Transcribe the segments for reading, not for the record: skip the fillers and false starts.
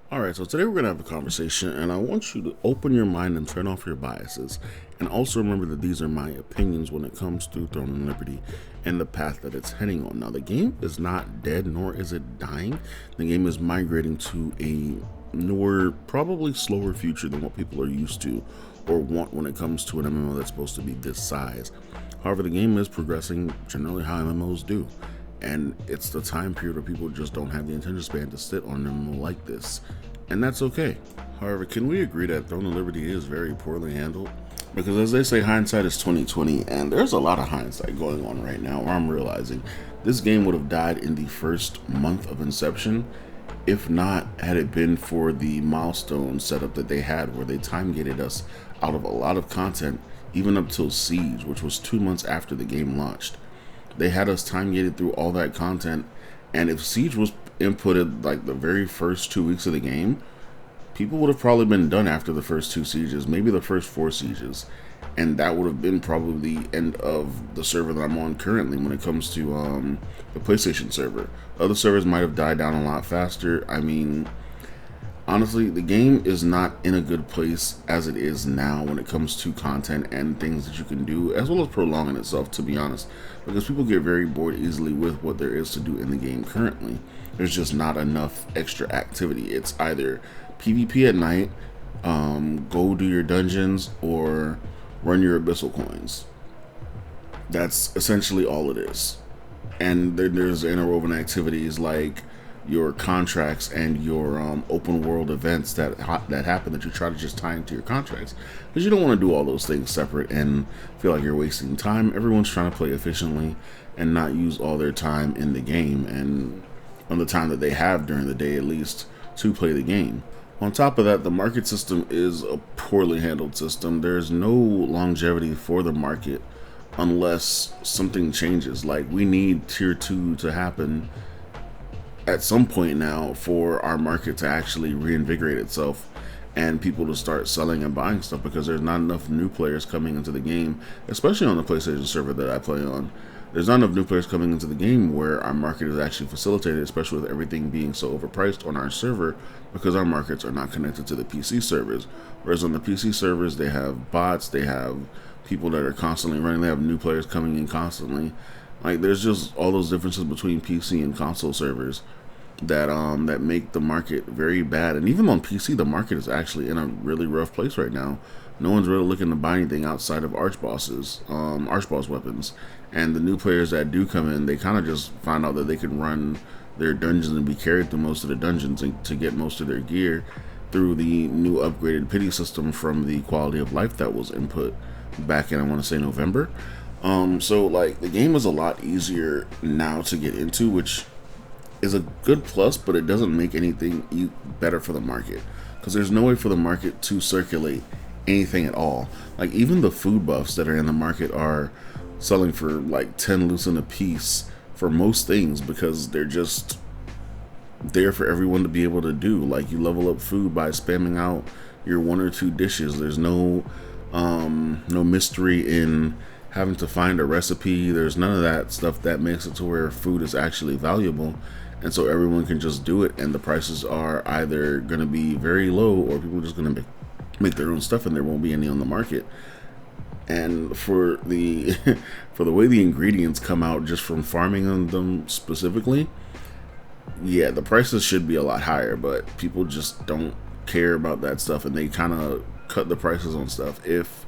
All right, so today we're going to have a conversation, and I want you to open your mind and turn off your biases. And also remember that these are my opinions when it comes to Throne and Liberty and the path that it's heading on. Now, the game is not dead, nor is it dying. The game is migrating to a newer, probably slower future than what people are used to or want when it comes to an MMO that's supposed to be this size. However, the game is progressing generally how MMOs do, and it's the time period where people just don't have the attention span to sit on them like this, and that's okay. However, can we agree that Throne of Liberty is very poorly handled? Because as they say, hindsight is 2020, and there's a lot of hindsight going on right now where I'm realizing this game would have died in the first month of inception, if not had it been for the milestone setup that they had where they time gated us out of a lot of content, even up till Siege, which was 2 months after the game launched. They had us time gated through all that content, and if Siege was inputted like the very first 2 weeks of the game, people would have probably been done after the first two sieges, maybe the first four sieges, and that would have been probably the end of the server that I'm on currently when it comes to the PlayStation server. Other servers might have died down a lot faster. I mean, honestly, the game is not in a good place as it is now when it comes to content and things that you can do, as well as prolonging itself, to be honest, because people get very bored easily with what there is to do in the game currently. There's just not enough extra activity. It's either PvP at night, go do your dungeons, or run your abyssal coins. That's essentially all it is. And then there's interwoven activities like your contracts and your open world events that happen that you try to just tie into your contracts, because you don't want to do all those things separate and feel like you're wasting time. Everyone's trying to play efficiently and not use all their time in the game and on the time that they have during the day at least to play the game. On top of that, the market system is a poorly handled system. There's no longevity for the market unless something changes. Like, we need tier 2 to happen at some point now for our market to actually reinvigorate itself and people to start selling and buying stuff, because there's not enough new players coming into the game, especially on the PlayStation server that I play on. There's not enough new players coming into the game where our market is actually facilitated, especially with everything being so overpriced on our server, because our markets are not connected to the PC servers. Whereas on the PC servers, they have bots, they have people that are constantly running, they have new players coming in constantly. Like, there's just all those differences between PC and console servers that make the market very bad. And even on PC, the market is actually in a really rough place right now. No one's really looking to buy anything outside of Archboss weapons. And the new players that do come in, they kind of just find out that they can run their dungeons and be carried through most of the dungeons and to get most of their gear through the new upgraded pity system from the quality of life that was input back in, I want to say, November. So like, the game is a lot easier now to get into, which is a good plus, but it doesn't make anything better for the market, because there's no way for the market to circulate anything at all. Like, even the food buffs that are in the market are selling for like 10 lucent a piece for most things, because they're just there for everyone to be able to do. Like, you level up food by spamming out your one or two dishes. There's no mystery in having to find a recipe. There's none of that stuff that makes it to where food is actually valuable, and so everyone can just do it, and the prices are either going to be very low or people are just going to make their own stuff, and there won't be any on the market. And for the for the way the ingredients come out just from farming on them specifically, yeah, the prices should be a lot higher, but people just don't care about that stuff, and they kind of cut the prices on stuff. If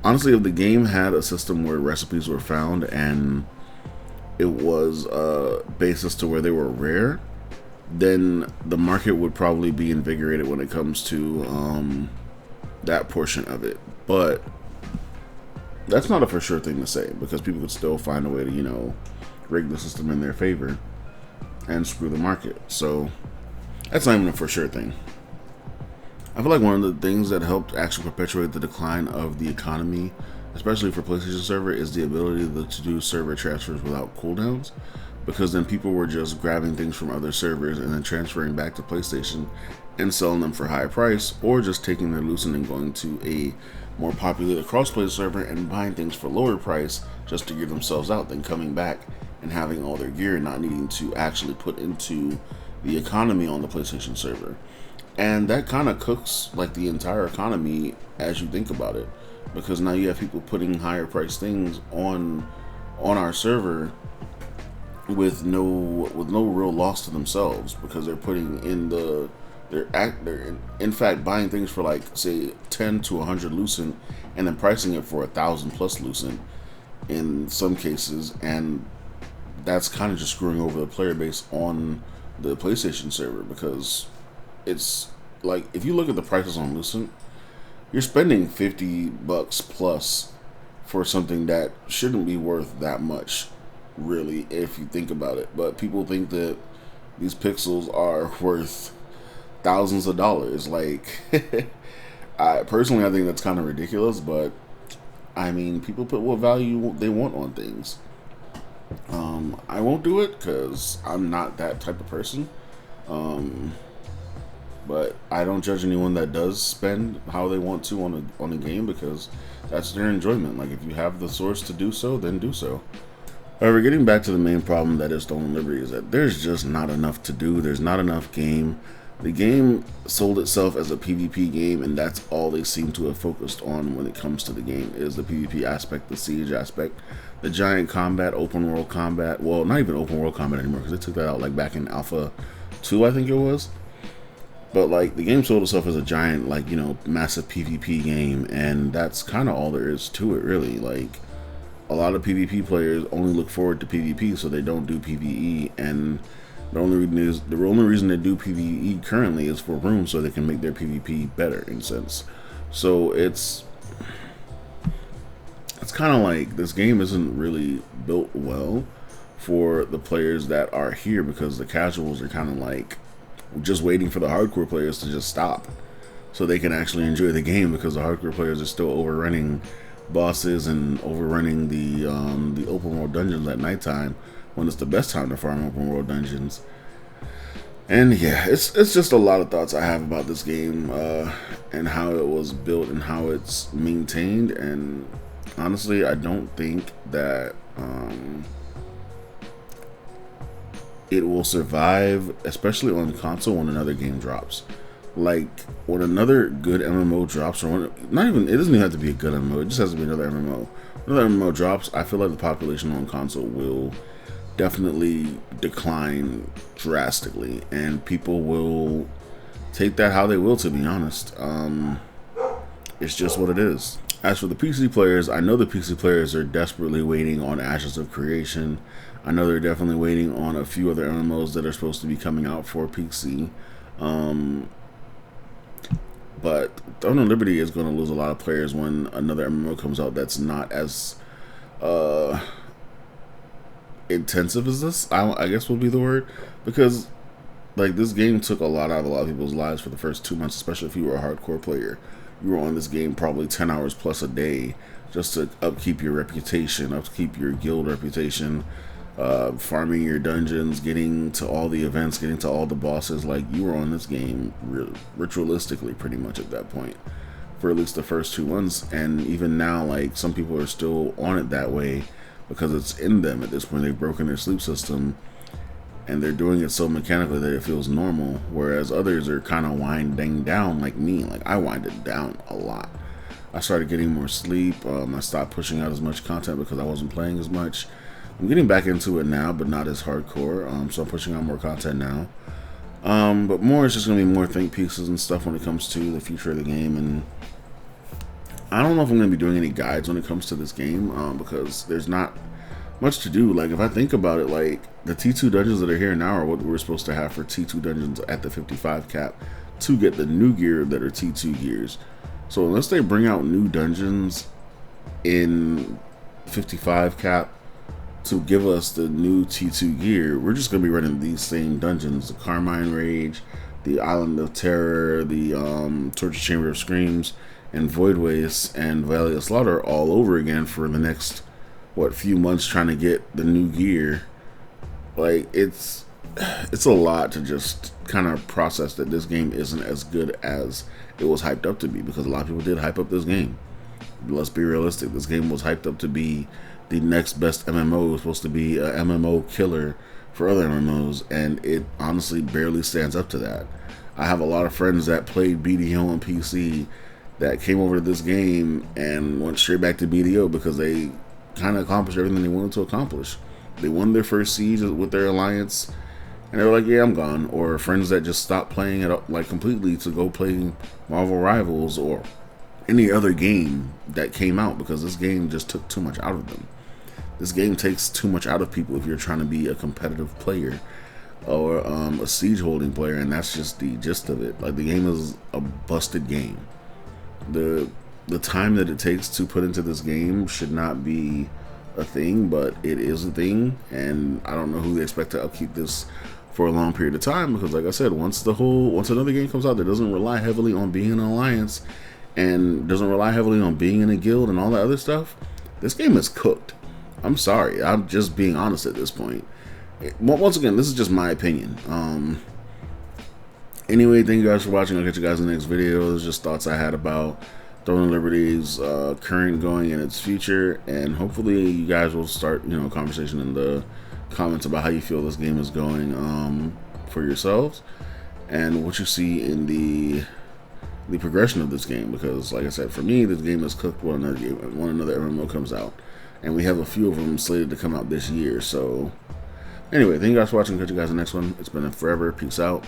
honestly, if the game had a system where recipes were found and it was a basis to where they were rare, then the market would probably be invigorated when it comes to that portion of it. But that's not a for sure thing to say, because people could still find a way to, rig the system in their favor and screw the market. So that's not even a for sure thing. I feel like one of the things that helped actually perpetuate the decline of the economy, especially for PlayStation server, is the ability to do server transfers without cooldowns, because then people were just grabbing things from other servers and then transferring back to PlayStation and selling them for high price, or just taking their loot and going to a more populated crossplay server and buying things for lower price just to get themselves out, then coming back and having all their gear, not needing to actually put into the economy on the PlayStation server. And that kind of cooks like the entire economy as you think about it, because now you have people putting higher priced things on our server with no real loss to themselves, because they're putting in they're in fact buying things for like say 10 to 100 lucent and then pricing it for 1,000 plus lucent in some cases, and that's kind of just screwing over the player base on the PlayStation server, because it's like if you look at the prices on Lucent, you're spending $50 plus for something that shouldn't be worth that much, really, if you think about it. But people think that these pixels are worth thousands of dollars. Like, I think that's kind of ridiculous, but I mean, people put what value they want on things. I won't do it because I'm not that type of person. But I don't judge anyone that does spend how they want to on a game, because that's their enjoyment. Like, if you have the source to do so, then do so. However, getting back to the main problem that is Stolen Liberty is that there's just not enough to do. There's not enough game. The game sold itself as a PvP game, and that's all they seem to have focused on when it comes to the game, is the PvP aspect, the siege aspect, the giant combat, open world combat. Well, not even open world combat anymore, because they took that out like back in Alpha 2, I think it was. But like, the game sold itself as a giant, like, you know, massive PvP game, and that's kind of all there is to it, really. Like, a lot of PvP players only look forward to PvP, so they don't do PvE, and the only reason they do PvE currently is for room, so they can make their PvP better, in a sense. So it's kind of like this game isn't really built well for the players that are here, because the casuals are kind of like just waiting for the hardcore players to just stop so they can actually enjoy the game, because the hardcore players are still overrunning bosses and overrunning the open world dungeons at nighttime, when it's the best time to farm open world dungeons. And yeah, it's just a lot of thoughts I have about this game, and how it was built and how it's maintained. And honestly, I don't think that it will survive, especially on console, when another game drops. Like, when another good MMO drops, or when, not even, it doesn't even have to be a good MMO, it just has to be another MMO. Another MMO drops, I feel like the population on console will definitely decline drastically, and people will take that how they will, to be honest. It's just what it is. As for the PC players, I know the PC players are desperately waiting on Ashes of Creation. I know they're definitely waiting on a few other MMOs that are supposed to be coming out for PC. But Throne of Liberty is going to lose a lot of players when another MMO comes out that's not as intensive as this, I guess would be the word. Because like, this game took a lot out of a lot of people's lives for the first 2 months, especially if you were a hardcore player. You were on this game probably 10 hours plus a day just to upkeep your reputation, upkeep your guild reputation, farming your dungeons, getting to all the events, getting to all the bosses. Like, you were on this game ritualistically pretty much at that point for at least the first 2 months. And even now, like, some people are still on it that way because it's in them at this point. They've broken their sleep system and they're doing it so mechanically that it feels normal, whereas others are kind of winding down, like me. Like, I winded down a lot. I started getting more sleep. I stopped pushing out as much content because I wasn't playing as much. I'm getting back into it now, but not as hardcore. So I'm pushing out more content now. But more, it's just going to be more think pieces and stuff when it comes to the future of the game. And I don't know if I'm going to be doing any guides when it comes to this game, because there's not much to do. Like, if I think about it, like, the T2 dungeons that are here now are what we're supposed to have for T2 dungeons at the 55 cap to get the new gear that are T2 gears. So unless they bring out new dungeons in 55 cap to give us the new T2 gear, we're just going to be running these same dungeons: the Carmine Rage, the Island of Terror, the Torture Chamber of Screams, and Void Waste, and Valley of Slaughter all over again for the next, few months, trying to get the new gear. Like, it's a lot to just kind of process that this game isn't as good as it was hyped up to be, because a lot of people did hype up this game. Let's be realistic. This game was hyped up to be the next best MMO. It was supposed to be a MMO killer for other MMOs, and it honestly barely stands up to that. I have a lot of friends that played BDO on PC that came over to this game and went straight back to BDO because they kind of accomplished everything they wanted to accomplish. They won their first siege with their alliance, and they were like, "Yeah, I'm gone." Or friends that just stopped playing it like completely to go play Marvel Rivals or any other game that came out because this game just took too much out of them. This game takes too much out of people if you're trying to be a competitive player or a siege holding player, and that's just the gist of it. Like, the game is a busted game. The time that it takes to put into this game should not be a thing, but it is a thing, and I don't know who they expect to upkeep this for a long period of time, because like I said, once another game comes out that doesn't rely heavily on being an alliance and doesn't rely heavily on being in a guild and all that other stuff, this game is cooked. I'm sorry, I'm just being honest at this point. Once again, this is just my opinion. Anyway, thank you guys for watching. I'll catch you guys in the next video. Those are just thoughts I had about Throne of Liberty's current going and its future, and hopefully you guys will start, a conversation in the comments about how you feel this game is going for yourselves and what you see in the progression of this game, because like I said, for me, this game is cooked when another MMO comes out, and we have a few of them slated to come out this year. So anyway, thank you guys for watching. Catch you guys in the next one. It's been forever. Peace out.